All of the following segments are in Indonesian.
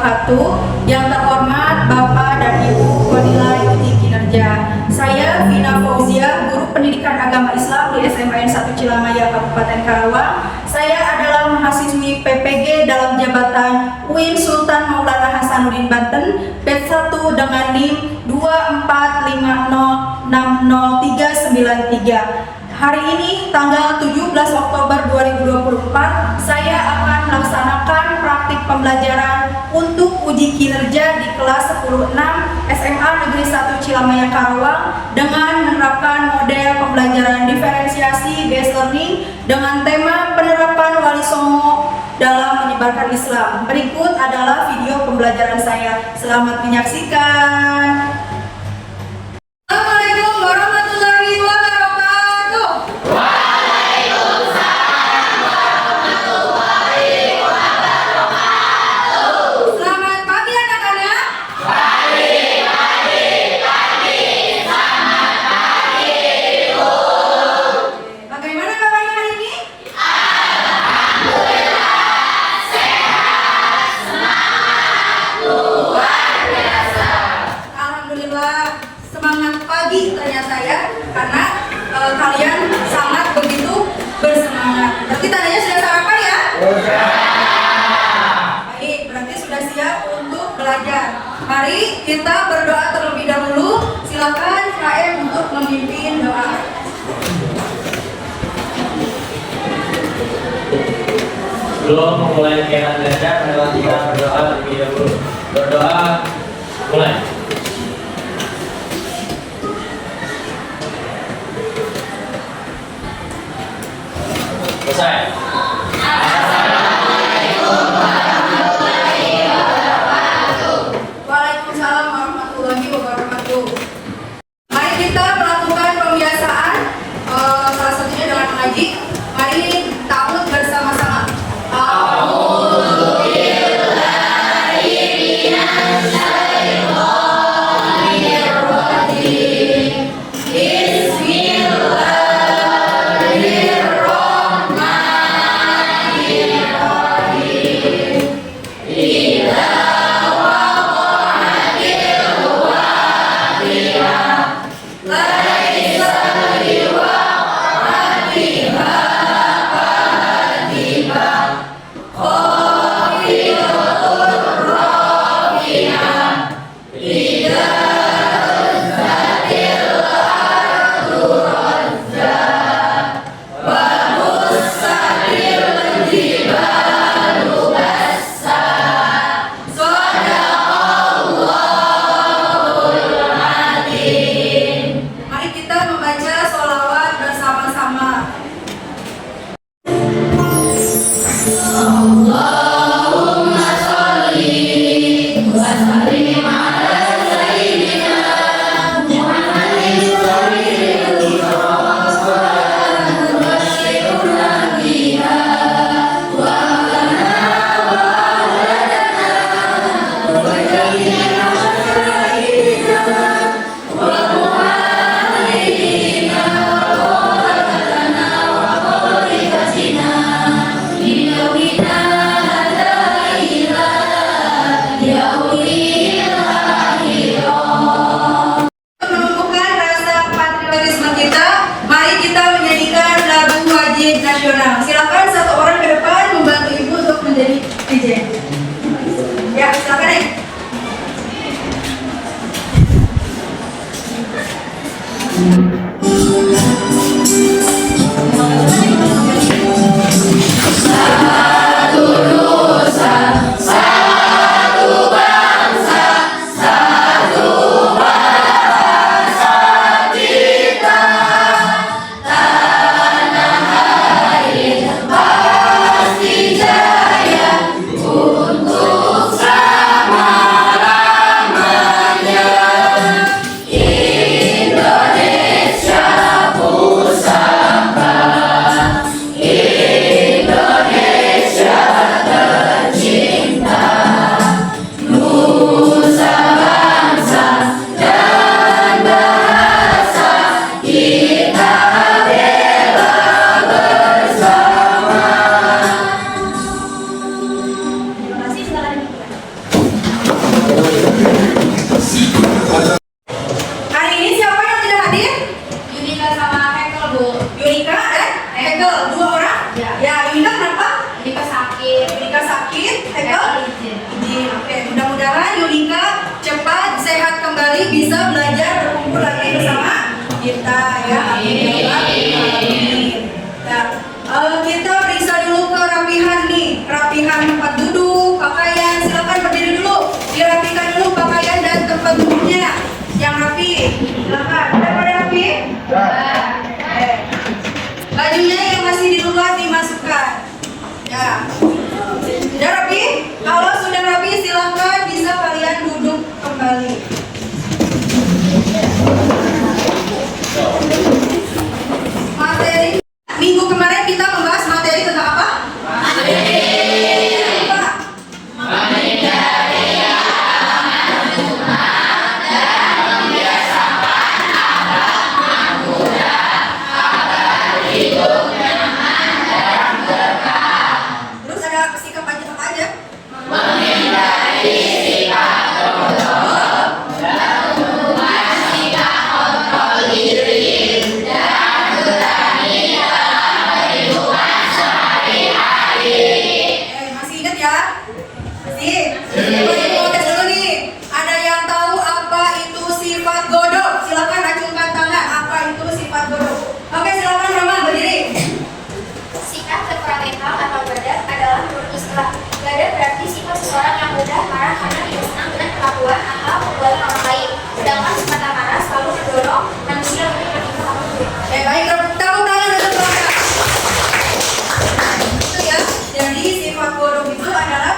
wabarakatuh. Yang terhormat Bapak dan Ibu Penilai Uji Kinerja. Saya Vina Fauzia, Guru Pendidikan Agama Islam di SMAN 1 Cilamaya, Kabupaten Karawang. Saya adalah mahasiswi PPG dalam jabatan UIN Sultan Maulana Hasanuddin Banten, batch 1 dengan NIM 245060393. Hari ini tanggal 17 Oktober 2024, saya akan melaksanakan praktik pembelajaran untuk uji kinerja di kelas 10-6 SMA Negeri 1 Cilamaya Karawang dengan menerapkan model pembelajaran diferensiasi based learning dengan tema penerapan Wali Songo dalam menyebarkan Islam. Berikut adalah video pembelajaran saya. Selamat menyaksikan. Assalamualaikum warahmatullahi wabarakatuh. Waalaikumsalam warahmatullahi wabarakatuh. Selamat pagi anak-anak. Pagi. Selamat pagi, Ibu. Bagaimana kabarnya hari ini? Alhamdulillah, sehat, semangat, luar biasa. Alhamdulillah, semangat pagi ternyata ya, karena kalian sangat begitu bersemangat. Berarti tandanya sudah sarapan ya? Baik, berarti sudah siap untuk belajar. Mari kita berdoa terlebih dahulu. Silakan KM untuk memimpin doa. Sebelum memulai kegiatan belajar, adalah kita berdoa terlebih dahulu. Berdoa, mulai. Selesai. Waalaikumsalam warahmatullahi wabarakatuh. Mari kita melakukan pembiasaan, salah satunya dengan mengaji. Mari ta'awudz bersama-sama. Mari kita membaca sholawat bersama-sama. Allahumma sholli wa sallim ala sayyidina Muhammadin sholli wa syirul anbiya wa lana wa waladana wa jami'a syara'ina wa mu'alina wa qalatana wa qawrikatina Inna kita la ilaha ya sehat kembali, bisa belajar berkumpul lagi bersama kita ya. Amin. Nah, kita periksa dulu kerapihan nih, kerapihan tempat duduk, pakaian. Silakan berdiri dulu, dirapikan dulu pakaian dan tempat duduknya yang rapi. Silakan. Udah pada rapi? Bajunya yang masih di luar dimasukkan. Ya. Sudah rapi? Kalau sudah rapi, silakan bisa kalian duduk kembali. Materi minggu kemarin kita membahas materi tentang apa? Terus ada sikap aja apa aja? Masih ingat ya? Masih? Mau tes dulu nih. Ada yang tahu apa itu sifat godok? Silakan acungkan tangan. Apa itu sifat godok? Oke, silakan Rama berdiri. Sikap temperamental atau badak adalah menurut istilah. Badak berarti sifat seseorang yang mudah marah karena tidak senang dengan perlakuan atau perbuatan orang lain. Sedangkan sifat amarah selalu mendorong manusia untuk bertindak apapun. Baik, tepuk tangan untuk Rama. Itu ya. Jadi sifat godok itu adalah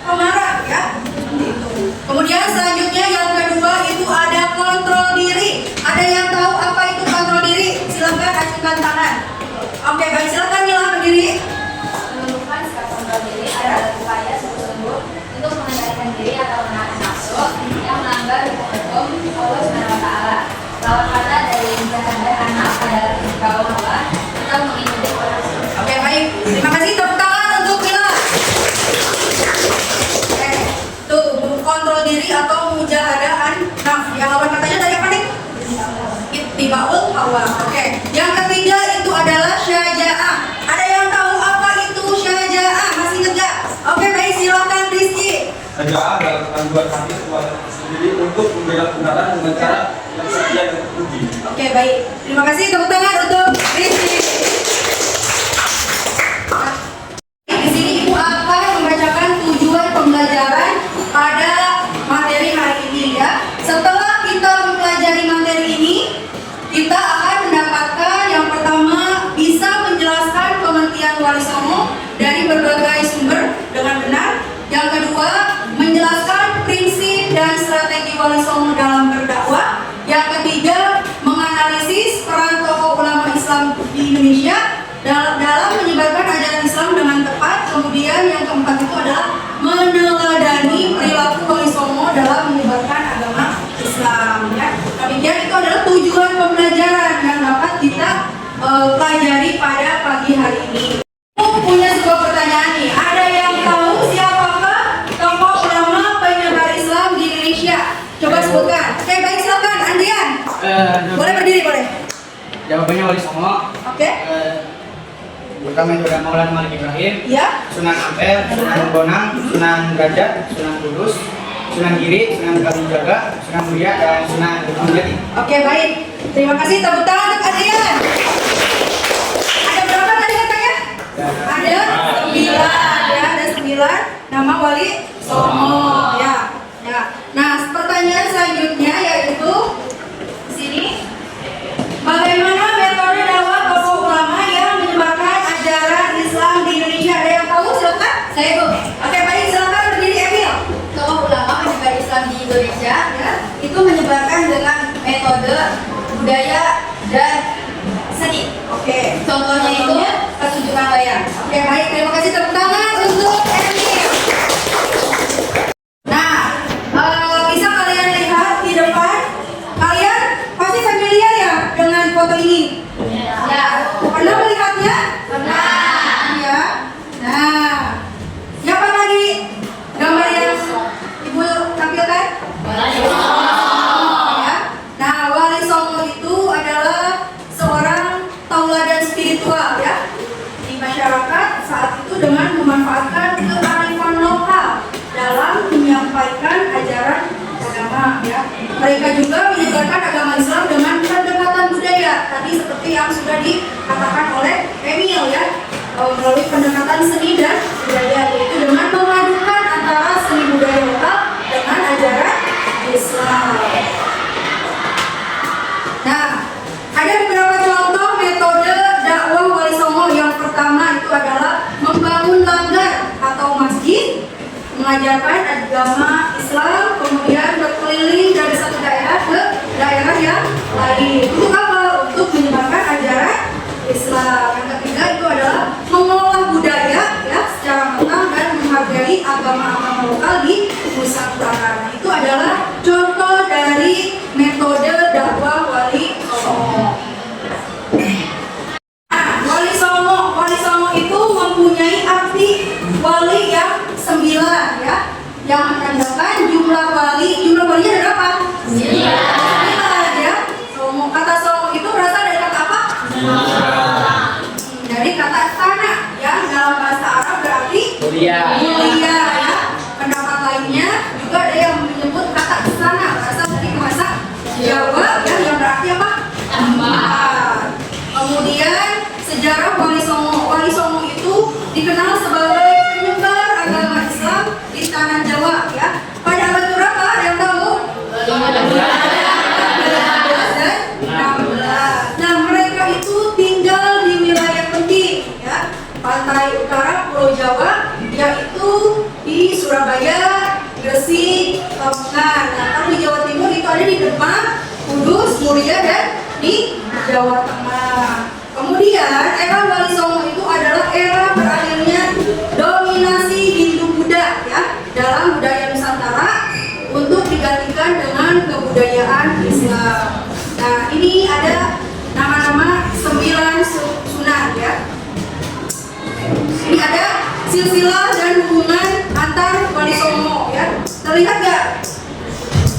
pemarah ya. Seperti itu. Kemudian selanjutnya yang kedua itu ada kontrol diri. Ada yang tahu apa itu kontrol diri? Silakan acungkan tangan. Oke, baik, silakan Mila berdiri. Menunjukkan sikap kontrol diri adalah upaya sungguh-sungguh untuk mengendalikan diri atau menahan nafsu yang melanggar hukum Allah Subhanahu wa Ta'ala. Lawan kata dari jahada anak adalah kaum Allah atau mengikuti orang tersebut. Oke, baik. Terima kasih, tepuk tangan untuk Mila. Tuh, kontrol diri atau mujahadaan nafs. Yang lawan katanya tadi apa nih? Ittibaul hawa. Oke. Yang ketiga itu adalah syaja'ah. Ada yang tahu apa itu syaja'ah? Masih ingat nggak? Oke, baik, silakan Rizky. Syaja'ah adalah panduan hati kepada sendiri untuk membela kebenaran dengan cara yang setia dan terpuji. Oke, baik. Terima kasih, tepuk tangan untuk Rizky. Di sini Ibu akan membacakan tujuan pembelajaran pada materi hari ini ya. Setelah kita mempelajari materi ini, kita akan mendapatkan yang pertama bisa menjelaskan pengertian wali songo dari berbagai sumber dengan benar. Yang kedua, menjelaskan prinsip dan strategi wali songo dalam berdakwah. Yang ketiga, menganalisis peran tokoh ulama Islam di Indonesia dalam menyebarkan ajaran Islam dengan tepat. Kemudian yang keempat itu adalah meneladani perilaku wali songo dalam menyebarkan agama Islam ya. Demikian itu adalah tujuan pembelajaran yang dapat kita pelajari pada pagi hari ini. Aku punya sebuah pertanyaan nih. Ada yang tahu siapakah tokoh ulama penyebar Islam di Indonesia? Coba sebutkan. Oke, baik, silakan Andrian. Boleh berdiri, boleh. Jawabannya Wali Songo. Oke. Pertama itu ada Maulana Malik Ibrahim, Ya. Sunan Ampel, Sunan Bonang, Sunan Derajat, Sunan Kudus, Sunan Giri, Sunan Kalijaga, Sunan Muria, dan Sunan Gunung Jati. Oke, baik. Terima kasih, tepuk tangan untuk Adrian. Ada berapa tadi katanya? Ada 9 ya, ada 9 nama wali songo ya. Ya. Nah, pertanyaan selanjutnya yaitu di sini bagaimana metode dakwah tokoh ulama yang menyebarkan ajaran Islam di Indonesia? Ada yang tahu? Silakan. Saya Bu, Oke, baik, silakan berdiri Emil. tokoh ulama menyebar Islam di Indonesia Ya. itu menyebarkan dengan metode budaya dan seni. Oke. Contohnya itu pertunjukan wayang. Oke, baik, terima kasih, tepuk tangan untuk Emil. Nah, bisa kalian lihat di depan, kalian pasti familiar ya dengan foto ini. Ya, Pernah melihatnya? pernah. Ya. Nah, siapa tadi gambar yang Ibu tampilkan? Ya. Nah, wali songo itu adalah seorang tauladan spiritual ya di masyarakat saat itu dengan memanfaatkan kearifan lokal dalam menyampaikan ajaran agama agama ya. Mereka juga menyebarkan agama Islam dengan pendekatan budaya. Tadi seperti yang sudah dikatakan oleh Emil ya, melalui pendekatan seni dan budaya, yaitu dengan memadukan antara seni budaya lokal dengan ajaran Islam. Nah, ada beberapa contoh metode dakwah Wali Songo. Yang pertama itu adalah membangun langgar atau masjid, mengajarkan agama Islam, kemudian berkeliling dari satu daerah ke daerah yang lain. Untuk apa? Untuk menyebarkan ajaran Islam. Yang ketiga itu adalah mengolah budaya ya secara matang dan menghargai agama-agama lokal di Nusantara. Itu adalah contoh dari metode dakwah Wali Songo. Wali Songo itu mempunyai arti wali yang 9 ya, yang menandakan jumlah walinya ada berapa? 9 ya. Kata Songo itu berasal dari kata apa? Dari kata tanah yang dalam bahasa Arab berarti mulia ya. Pendapat lainnya juga ada yang menyebut kata istana berasal dari bahasa Jawa yang berarti apa? Tempat. Kemudian sejarah Wali Songo. Wali Songo itu dikenal sebagai penyebar agama Islam di tanah Jawa ya. Pada abad berapa? Ada yang tahu? 15 dan 16. Nah, mereka itu tinggal di wilayah penting ya, pantai utara Pulau Jawa, yaitu di Surabaya, Gresik, Lamongan. Nah, kalau di Jawa Timur itu ada di Demak, Kudus, Muria, dan di Jawa Tengah. Kemudian era Wali Songo itu adalah era berakhirnya dominasi Hindu-Buddha ya dalam budaya Nusantara untuk digantikan dengan kebudayaan Islam. Nah, ini ada nama-nama 9 sunan ya. Ini ada silsilah dan hubungan antar Wali Songo ya. Terlihat nggak?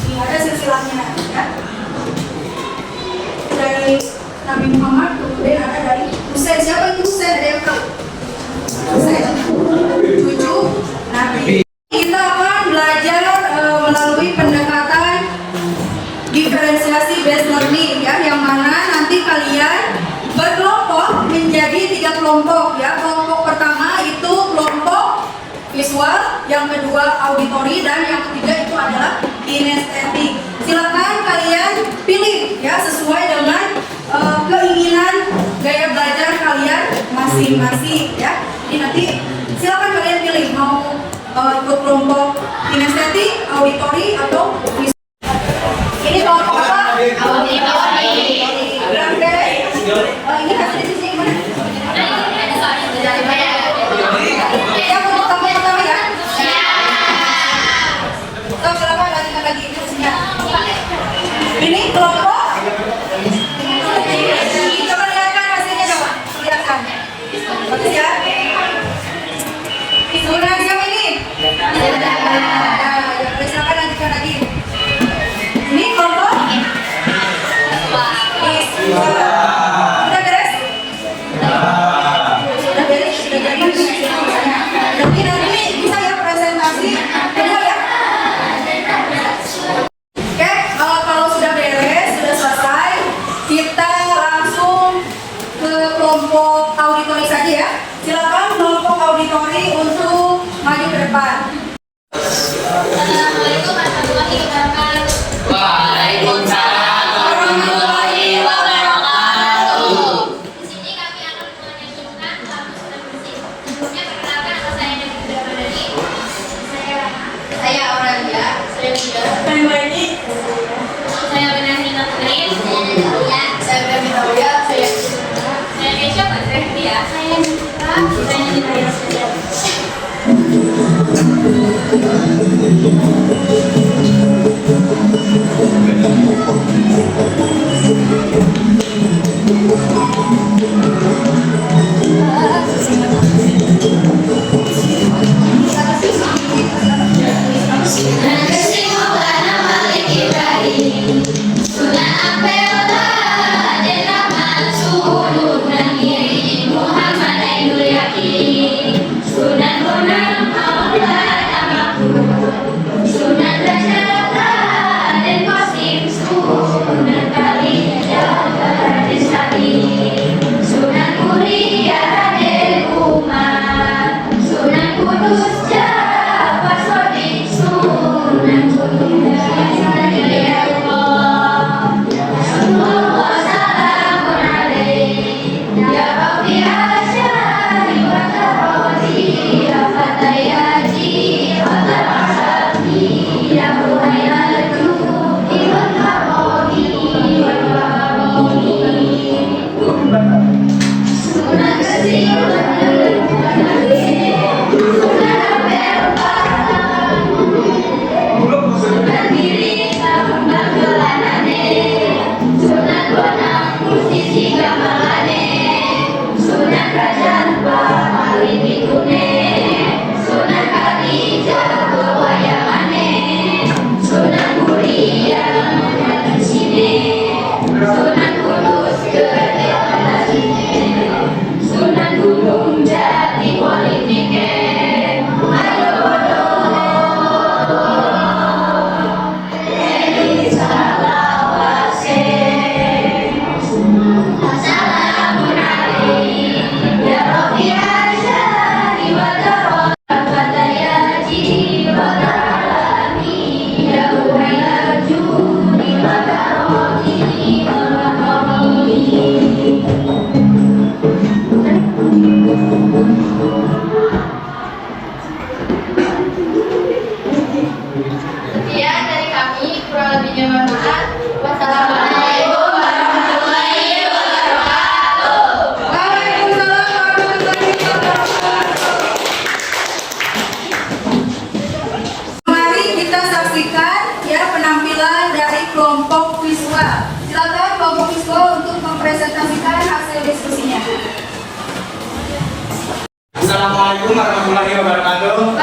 Ini ada silsilahnya ya. Dari Nabi Muhammad, kemudian ada dari Husain. Siapa itu Husain? Ada yang tahu? Husain, cucu Nabi. Kita akan belajar melalui pendekatan diferensiasi based learning ya, yang mana nanti kalian berkelompok menjadi 3 kelompok ya. Kelompok pertama itu kelompok visual, yang kedua auditori, dan yang ketiga itu adalah kinestetik. Silakan kalian pilih ya sesuai dengan keinginan gaya belajar kalian masing-masing ya. Ini nanti silakan kalian pilih mau ikut kelompok kinestetik, auditori, atau visual. Ini kelompok apa? Auditori. Ini hasil diskusi gimana? Ya, untuk tampil pertama ya. Stop, silakan lanjutkan lagi. Ini kelompok. Coba lihatkan hasilnya, coba lihatkan. Bagus ya. Sudah siapa ini? Ya, silakan lanjutkan lagi. Ini kelompok. Sudah beres? Sudah beres? Sudah jadi? Jadi nanti bisa ya presentasi kedua ya. Oke, kalau sudah beres, sudah selesai, kita langsung ke kelompok auditori saja ya. Silakan kelompok auditori untuk maju ke depan. Assalamualaikum warahmatullahi wabarakatuh. Waalaikumsalam warahmatullahi wabarakatuh. Di sini kami akan menyajikan lagu sunan bersih. Sebelumnya perkenalkan nama saya Devi Ramadhani. Saya Aurelia. Saya Bida. Saya Maini. Saya Benazina Putri. Saya Femi Tauya. Saya Kesha Patria. Saya Nita. Saya Nita. Saya Sekian dari kami, kurang lebihnya mohon maaf. Wassalamualaikum warahmatullahi wabarakatuh. Waalaikumsalam warahmatullahi wabarakatuh. Mari kita saksikan ya penampilan dari kelompok visual. Silakan kelompok visual untuk mempresentasikan hasil diskusinya. Assalamualaikum warahmatullahi wabarakatuh.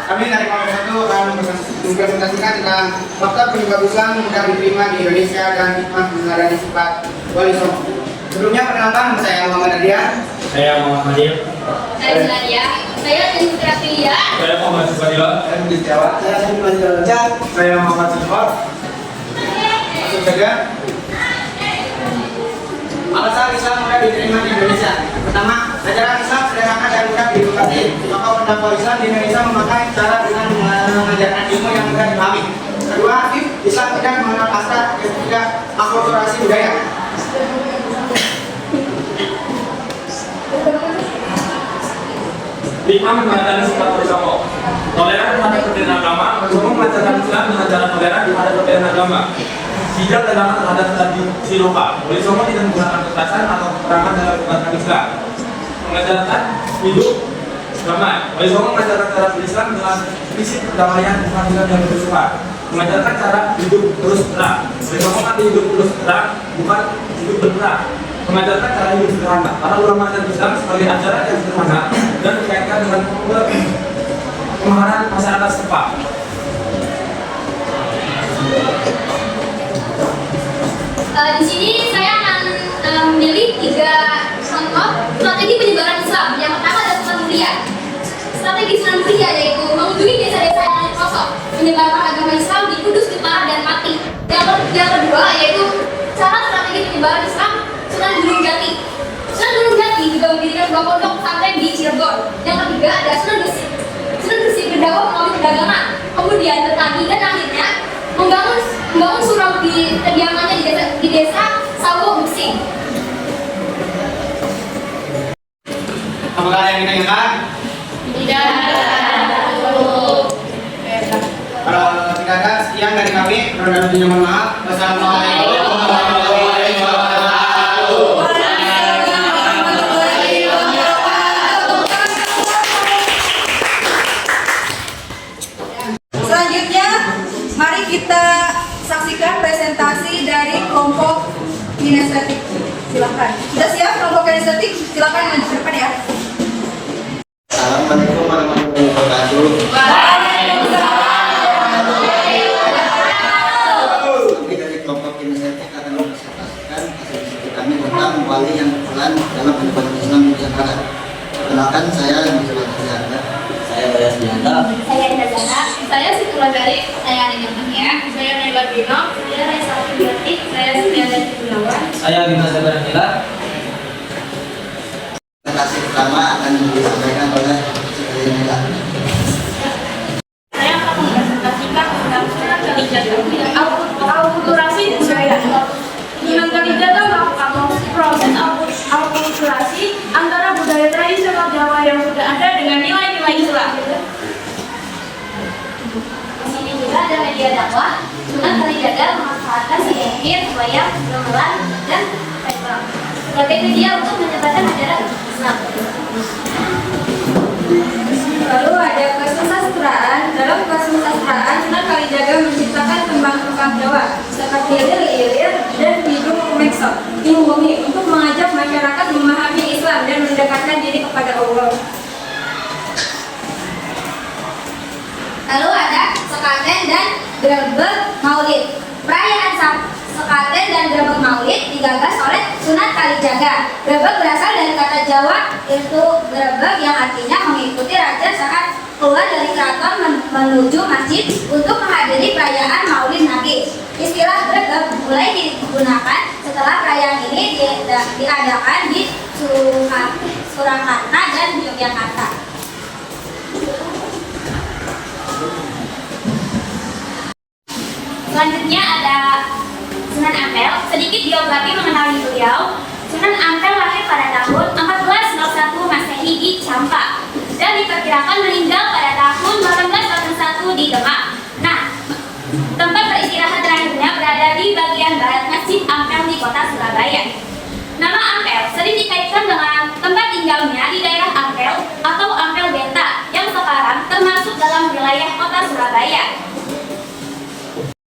Kami dari kelompok 1 akan mempresentasikan tentang faktor penyebab Islam mudah diterima di Indonesia dan hikmah mengenai sifat Wali Songo. Sebelumnya perkenalkan, saya Muhammad Nadia. Saya Muhammad Madil. Saya Nadia. Saya Tintra Filia. Saya Muhammad Subadila. Saya Budi Setiawan. Saya Sumadi Dalja. Saya Muhammad Sifat. Langsung saja. Alasan Islam mudah diterima di Indonesia. Pertama, ajaran Islam sederhana dan mudah dimengerti. Maka pendakwah Islam di Indonesia memakai cara dengan mengajarkan ilmu yang mudah dipahami. Kedua, Islam tidak mengenal hasrat dan tidak akulturasi budaya. Hikmah mengajarkan sifat bersama. Toleran terhadap perbedaan agama, Rasulullah mengajarkan Islam dengan cara toleran terhadap perbedaan agama. Tidak terdapat terhadap tradisi lokal. Wali Songo tidak menggunakan kekerasan atau peperangan dalam menyebarkan Islam. Mengajarkan hidup damai. Wali Songo mengajarkan cara berislam dengan prinsip perdamaian, keadilan dan kerusuhan. Mengajarkan cara hidup terus terang. Wali Songo arti hidup terus terang, bukan hidup berperang. Mengajarkan cara hidup sederhana. Para ulama dan Islam sebagai ajaran yang sederhana dan dikaitkan dengan pemahaman masyarakat setempat. Di sini saya akan memilih 3 contoh strategi penyebaran Islam. Yang pertama adalah Sunan Muria. Strategi Sunan Muria yaitu mengunjungi desa-desa yang pelosok, menyebarkan agama Islam di Kudus, Jepara, dan Pati. Yang kedua yaitu cara strategi penyebaran Islam Sunan Gunung Jati. Sunan Gunung Jati juga mendirikan 2 pondok pesantren di Cirebon. Yang ketiga ada Sunan Gresik. Sunan Gresik berdakwah melalui perdagangan, kemudian bertani, dan akhirnya membangun surau di kediamannya di desa Sawo Gresik. Apakah ada yang ditanyakan? Tidak. Kalau tidak ada, sekian dari kami. Kurang lebihnya mohon maaf. Wassalamualaikum warahmatullahi wabarakatuh. Selanjutnya, mari kita saksikan presentasi dari kelompok kinestetik. Silakan. Sudah siap kelompok kinestetik? Silakan maju ke depan ya. Assalamualaikum warahmatullahi wabarakatuh. Kami dari kelompok kinestetik akan mempresentasikan hasil diskusi kami tentang wali yang berperan dalam penyebaran Islam di Nusantara. Perkenalkan, saya Muhammad Zahra. Saya Bayas Dianta. Saya Ida Zahra. Saya Situladari. Saya Anindya Mania. Saya Naila Bino. Saya Raisa Fidyati. Saya Sudiana Gunawan. Saya Bima Sabarantila. Presentasi pertama akan disampaikan oleh Sekali Nila. Saya akan mempresentasikan tentang Sunan Kalijaga. Akulturasi budaya. Sunan Kalijaga melakukan proses akulturasi antara budaya tradisional Jawa yang sudah ada dengan nilai-nilai Islam. Di sini juga ada media dakwah. Sunan Kalijaga memanfaatkan sihir, wayang, gamelan, dan tembang sebagai media untuk menyebarkan ajaran Islam. Lalu ada kesusastraan. Dalam kesusastraan, Sunan Kalijaga menciptakan tembang-tembang Jawa seperti lilir dan hidung meksa diumumi untuk mengajak masyarakat memahami Islam dan mendekatkan diri kepada Allah. Lalu ada sekaten dan grebek maulid. Perayaan sekaten dan grebek maulid digagas oleh Sunan Kalijaga. Grebek berasal dari kata Jawa yaitu grebek yang artinya mengikuti raja saat keluar dari keraton menuju masjid untuk menghadiri perayaan Maulid Nabi. Istilah grebek mulai digunakan setelah perayaan ini diadakan di Surakarta dan Yogyakarta. Selanjutnya ada Sunan Ampel. Sedikit biografi mengenai beliau. Sunan Ampel lahir pada tahun 1401 Masehi di Campa. dan diperkirakan meninggal pada tahun 1881 di Demak. Nah, tempat beristirahat terakhirnya berada di bagian barat Masjid Ampel di kota Surabaya. Nama Ampel sering dikaitkan dengan tempat tinggalnya di daerah Ampel atau Ampel Benta yang sekarang termasuk dalam wilayah kota Surabaya.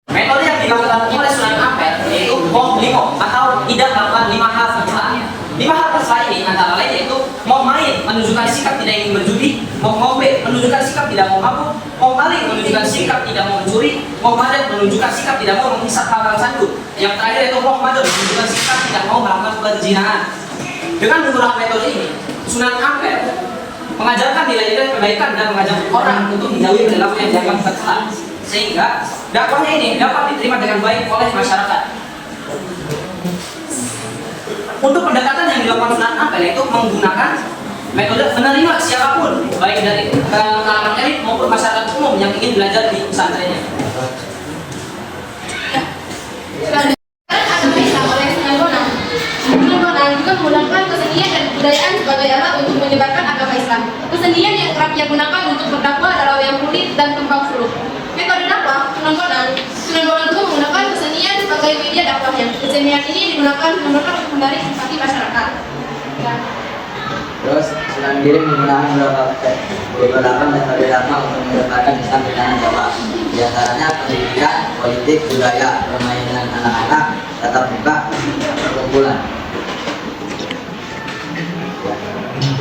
Metode yang dilakukan oleh Sunan Ampel yaitu Mom Limo atau tidak melakukan 5 hal tercela. 5 hal tercela ini antara lain yaitu Mom Main menunjukkan sikap tidak ingin berjudi, Mom Ngombe menunjukkan sikap tidak mau mabuk, Mom Maling menunjukkan sikap tidak mau mencuri, Mom Madat menunjukkan sikap tidak mau menghisap hal-hal sanggup. Yang terakhir yaitu Mom Madon menunjukkan sikap tidak mau melakukan perzinahan. Dengan menggunakan metode ini, Sunan Ampel mengajarkan nilai-nilai kebaikan dan mengajak orang untuk menjauhi perilaku yang dianggap tercela, sehingga dakwahnya ini dapat diterima dengan baik oleh masyarakat. Untuk pendekatan yang dilakukan Sunan Ampel itu menggunakan metode menerima siapapun, baik dari kalangan elit maupun masyarakat umum yang ingin belajar di pesantrennya. Agama Islam oleh Sunan Bonang. Sunan Bonang juga menggunakan kesenian dan kebudayaan sebagai alat untuk menyebarkan agama Islam. Kesenian yang kerap ia gunakan untuk berdakwah adalah wayang kulit dan tembang suruh. Metode dakwah Sunan Bonang juga menggunakan kesenian sebagai media dakwahnya. Kesenian ini digunakan untuk menarik simpati masyarakat. Ya. Terus Sunan Giring menggunakan beberapa metode dakwah untuk menyebarkan Islam di tanah Jawa. Di antaranya pendidikan, politik, budaya, permainan anak-anak, tatap muka, perkumpulan.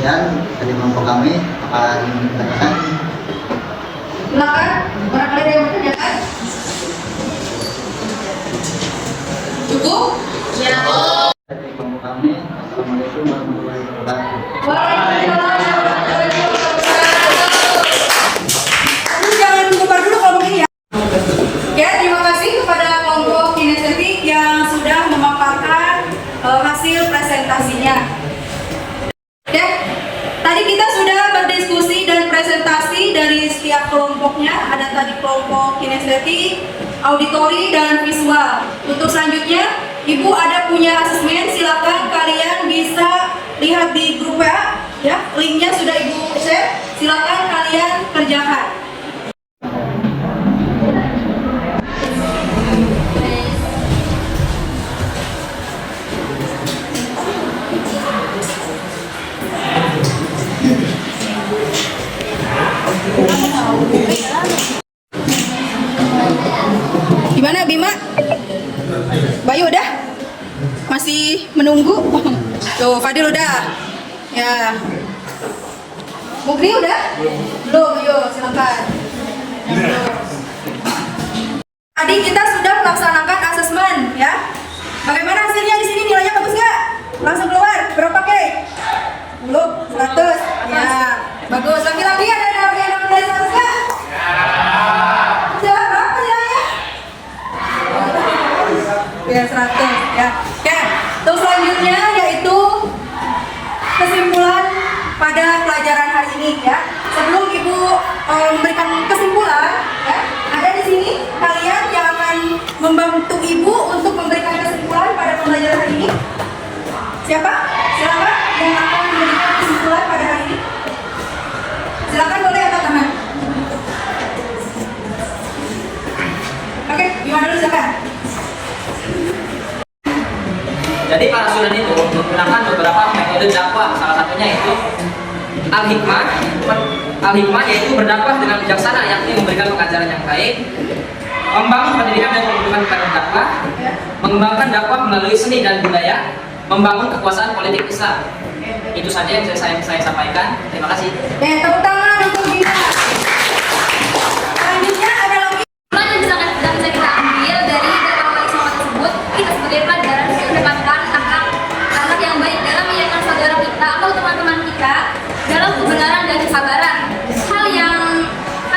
Dan dari kelompok kami akan menanyakan. Silakan, barangkali ada yang bertanyakan. Cukup? Ya. Dari kelompok kami, Assalamualaikum warahmatullahi wabarakatuh. Jangan bubar dulu kalau begini ya. Ya, terima kasih kepada kelompok kinestetik yang sudah memaparkan hasil presentasinya. Ya, tadi kita sudah berdiskusi dan presentasi dari setiap kelompoknya. Ada tadi kelompok kinestetik, auditori, dan visual. Untuk selanjutnya, Ibu ada punya asesmen, silakan kalian bisa lihat di grup WA, ya, linknya sudah Ibu share, silakan kalian kerjakan. Gimana Bima? Bayu udah? Masih menunggu? Tuh, Fadil udah? Ya. Mugni udah? Belum, yuk silakan. Tadi kita sudah melaksanakan asesmen, ya. Bagaimana hasilnya di sini? Nilainya bagus nggak? Langsung keluar. Berapa K? Belum, 100. Ya, bagus. Lagi-lagi ada yang dari 100 nggak? Jawab berapa nilainya? Ya 100 ya. Oke. Terus selanjutnya yaitu kesimpulan pada pelajaran hari ini ya. Sebelum Ibu memberikan kesimpulan ya, ada di sini kalian yang akan membantu Ibu untuk memberikan kesimpulan pada pembelajaran hari ini. Siapa? Silakan yang akan memberikan kesimpulan pada hari ini. Silakan boleh angkat tangan. Oke, gimana dulu silakan? Jadi para sunan itu menggunakan beberapa metode dakwah, salah satunya itu al-hikmah. Al-hikmah yaitu berdakwah dengan bijaksana, yakni memberikan pengajaran yang baik, membangun pendidikan dan pendidikan kepada dakwah, mengembangkan dakwah melalui seni dan budaya, membangun kekuasaan politik Islam. Itu saja yang saya sampaikan. Terima kasih. Tepuk tangan untuk Bina. Selanjutnya ada lagi. Yang bisa kita ambil dari dakwah Islam tersebut, kita sebagai pelajaran bisa mendapatkan akhlak yang baik dalam menyayangi saudara kita atau teman-teman kita dalam kebenaran dan kesabaran. Hal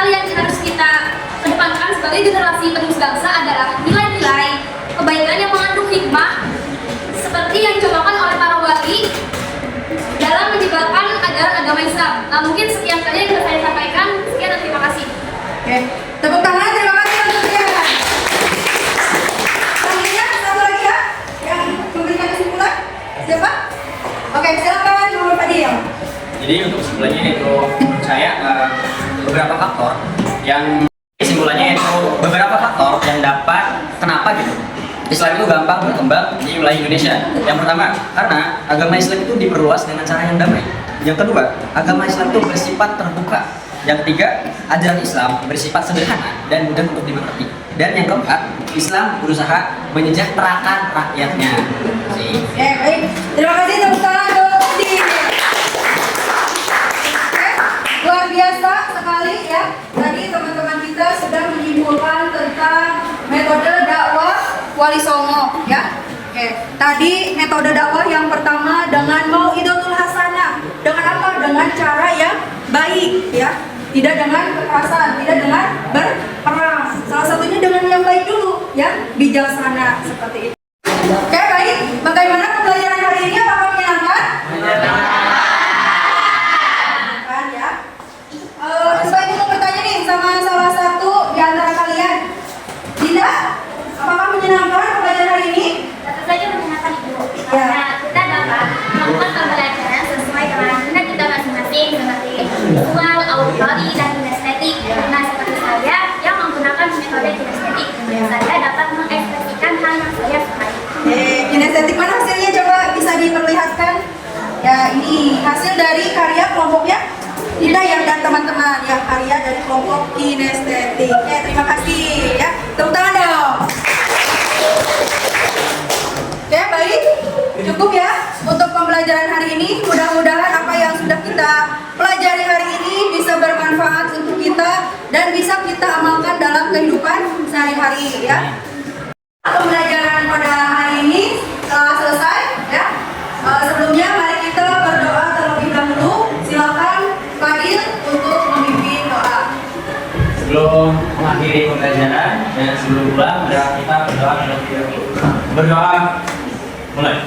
yang harus kita kedepankan sebagai generasi penerus bangsa adalah nilai-nilai kebaikan yang mengandung hikmah seperti yang dicontohkan oleh para wali dalam menyebarkan ajaran agama Islam. Nah, mungkin sekian saja yang bisa saya sampaikan. Sekian dan terima kasih. Oke, tepuk tangan, terima kasih untuk dia. Selanjutnya satu lagi ya yang memberikan kesimpulan. Siapa? Oke, silakan Muhammad Fadil. Jadi untuk kesimpulannya itu beberapa faktor yang kesimpulannya yaitu beberapa faktor yang dapat kenapa gitu Islam itu gampang berkembang di wilayah Indonesia. Yang pertama, karena agama Islam itu diperluas dengan cara yang damai. Yang kedua, agama Islam itu bersifat terbuka. Yang ketiga, ajaran Islam bersifat sederhana dan mudah untuk dimengerti. Dan yang keempat, Islam berusaha menyejahterakan rakyatnya. Oke, baik. Terima kasih tepuk tangan untuk tim. Oke, luar biasa sekali ya. Tadi teman-teman kita sudah menyimpulkan tentang metode dakwah Wali Songo ya. Oke, tadi metode dakwah yang pertama dengan mau'idatul hasanah. Dengan apa? Dengan cara yang baik ya. Tidak dengan kekerasan, tidak dengan berperang. Salah satunya dengan yang baik dulu ya, bijaksana seperti itu. Oke, baik. Bagaimana pembelajaran hari ini? Apakah menyenangkan? Menyenangkan ya. Coba ibu mau bertanya nih sama salah satu di antara kalian. Dinda, apakah menyenangkan pembelajaran hari ini? Tentu saja menyenangkan Ibu, karena kita dapat melakukan pembelajaran sesuai dengan minat kita masing-masing seperti visual, auditori, dan kinestetik. Nah, seperti saya yang menggunakan metode kinestetik, saya dapat mengekspresikan hal yang saya sukai. Kinestetik mana hasilnya? Coba bisa diperlihatkan. Ya, ini hasil dari karya kelompoknya Dinda yang dan teman-teman ya, karya dari kelompok kinestetik. Oke, terima kasih ya. Tepuk tangan dong. Oke, baik. Cukup ya untuk pembelajaran hari ini. Mudah-mudahan apa yang sudah kita pelajari hari ini bisa bermanfaat untuk kita dan bisa kita amalkan dalam kehidupan sehari-hari ya. Pembelajaran pada hari ini telah selesai ya. Sebelumnya mari kita berdoa terlebih dahulu. Silakan Fadil untuk memimpin doa. Sebelum mengakhiri pembelajaran dan sebelum pulang, kita berdoa terlebih dahulu. Berdoa mulai.